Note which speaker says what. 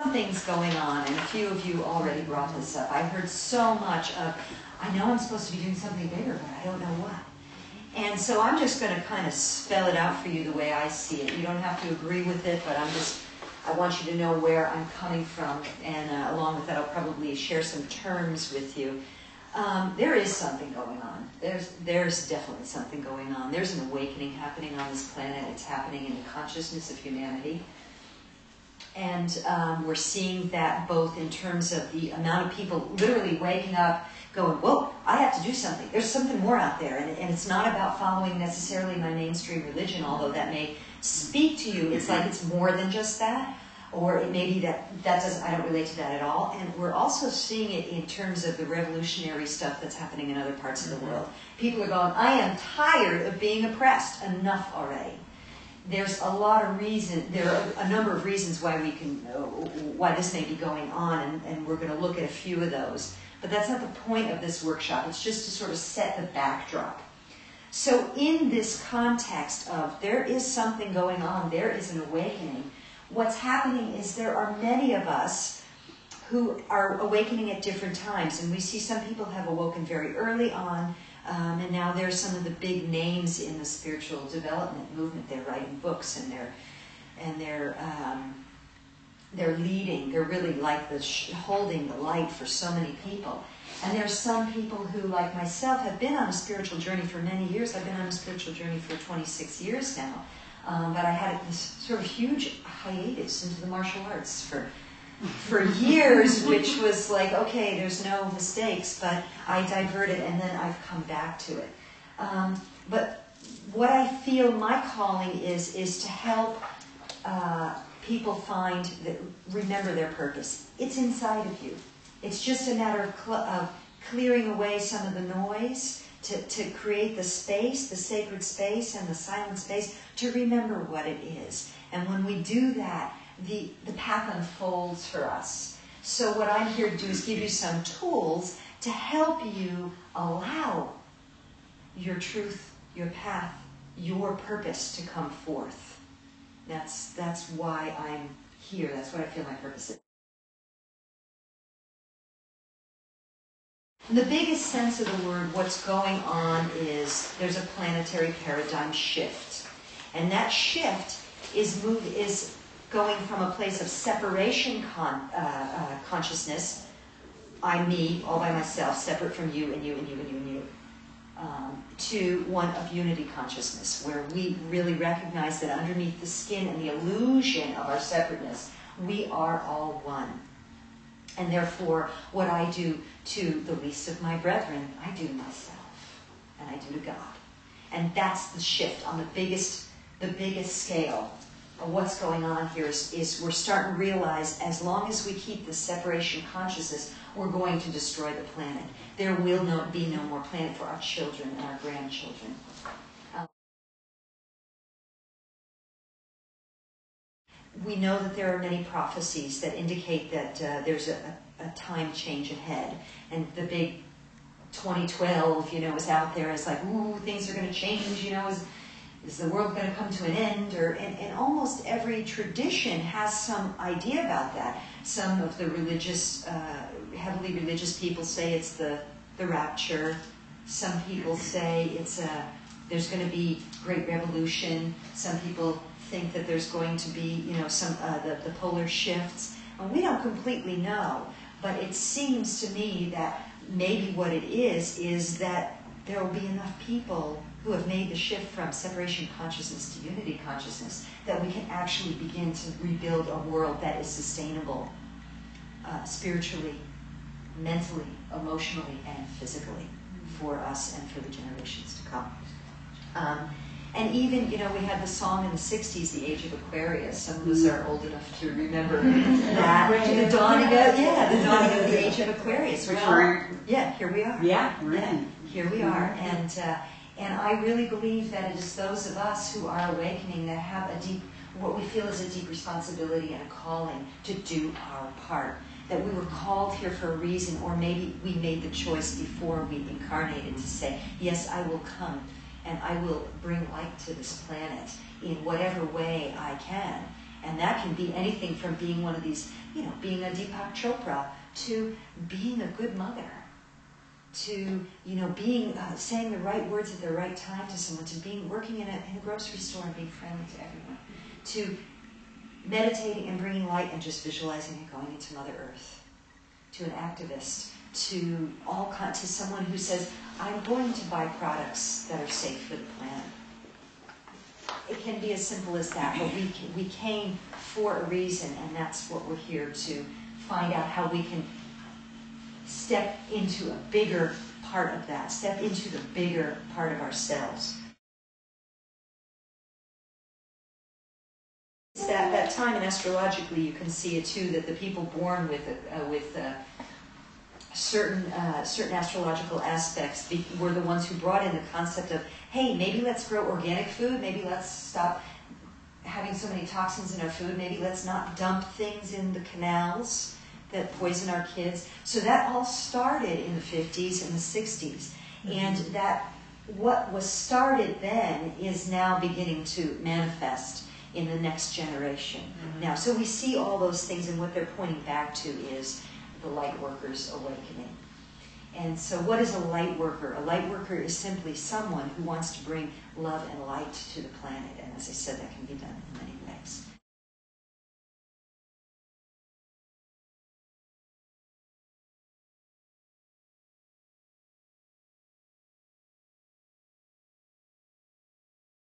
Speaker 1: Something's going on, and a few of you already brought this up. I heard so much of, I know I'm supposed to be doing something bigger, but I don't know what. And so I'm just going to kind of spell it out for you the way I see it. You don't have to agree with it, but I want you to know where I'm coming from, and along with that I'll probably share some terms with you. There is something going on. There's definitely something going on. There's an awakening happening on this planet. It's happening in the consciousness of humanity. And we're seeing that both in terms of the amount of people literally waking up, going, whoa, I have to do something. There's something more out there. And it's not about following necessarily my mainstream religion, although that may speak to you. It's like it's more than just that. Or it may be that I don't relate to that at all. And we're also seeing it in terms of the revolutionary stuff that's happening in other parts of the world. People are going, I am tired of being oppressed. Enough already. There's a lot of reason. There are a number of reasons why why this may be going on, and we're going to look at a few of those. But that's not the point of this workshop. It's just to sort of set the backdrop. So in this context of there is something going on, there is an awakening, what's happening is there are many of us who are awakening at different times. And we see some people have awoken very early on, and now there's some of the big names in the spiritual development movement. They're writing books, and they're leading. They're really like holding the light for so many people. And there's some people who, like myself, have been on a spiritual journey for many years. I've been on a spiritual journey for 26 years now. But I had this sort of huge hiatus into the martial arts for years, which was like, okay, there's no mistakes, but I diverted and then I've come back to it. But what I feel my calling is to help people remember their purpose. It's inside of you. It's just a matter of clearing away some of the noise to create the space, the sacred space and the silent space to remember what it is. And when we do that, the path unfolds for us. So what I'm here to do is give you some tools to help you allow your truth, your path, your purpose to come forth. That's why I'm here. That's what I feel my purpose is. In the biggest sense of the word, what's going on is there's a planetary paradigm shift. And that shift is going from a place of separation consciousness, I, me, all by myself, separate from you and you and you and you and you, to one of unity consciousness, where we really recognize that underneath the skin and the illusion of our separateness, we are all one. And therefore, what I do to the least of my brethren, I do to myself, and I do to God. And that's the shift on the biggest scale. What's going on here is we're starting to realize as long as we keep the separation consciousness, we're going to destroy the planet. There will be no more planet for our children and our grandchildren. We know that there are many prophecies that indicate that there's a time change ahead. And the big 2012, is out there as like, ooh, things are going to change, is the world going to come to an end? And almost every tradition has some idea about that. Some of the heavily religious people say it's the rapture. Some people say there's going to be great revolution. Some people think that there's going to be, the polar shifts. And we don't completely know, but it seems to me that maybe what it is that there will be enough people who have made the shift from separation consciousness to unity consciousness that we can actually begin to rebuild a world that is sustainable spiritually, mentally, emotionally, and physically for us and for the generations to come. And even, we had the song in the 60s, The Age of Aquarius. Some of us are old enough to remember that. The dawning of the Age of Aquarius. Which here we are. Yeah, here we are. And I really believe that it is those of us who are awakening that have what we feel is a deep responsibility and a calling to do our part. That we were called here for a reason, or maybe we made the choice before we incarnated to say, yes, I will come and I will bring light to this planet in whatever way I can. And that can be anything from being one of these, being a Deepak Chopra, to being a good mother, to, being, saying the right words at the right time to someone, to working in a grocery store and being friendly to everyone, to meditating and bringing light and just visualizing it going into Mother Earth, to an activist, to to someone who says, I'm going to buy products that are safe for the planet. It can be as simple as that, but we came for a reason, and that's what we're here to find out, how we can step into a bigger part of that, step into the bigger part of ourselves. It's that time, and astrologically you can see it too, that the people born with certain astrological aspects were the ones who brought in the concept of, hey, maybe let's grow organic food, maybe let's stop having so many toxins in our food, maybe let's not dump things in the canals that poison our kids. So that all started in the 50s and the 60s. And that what was started then is now beginning to manifest in the next generation. Now, so we see all those things, and what they're pointing back to is the light worker's awakening. And so what is a light worker? A light worker is simply someone who wants to bring love and light to the planet. And as I said, that can be done in many ways.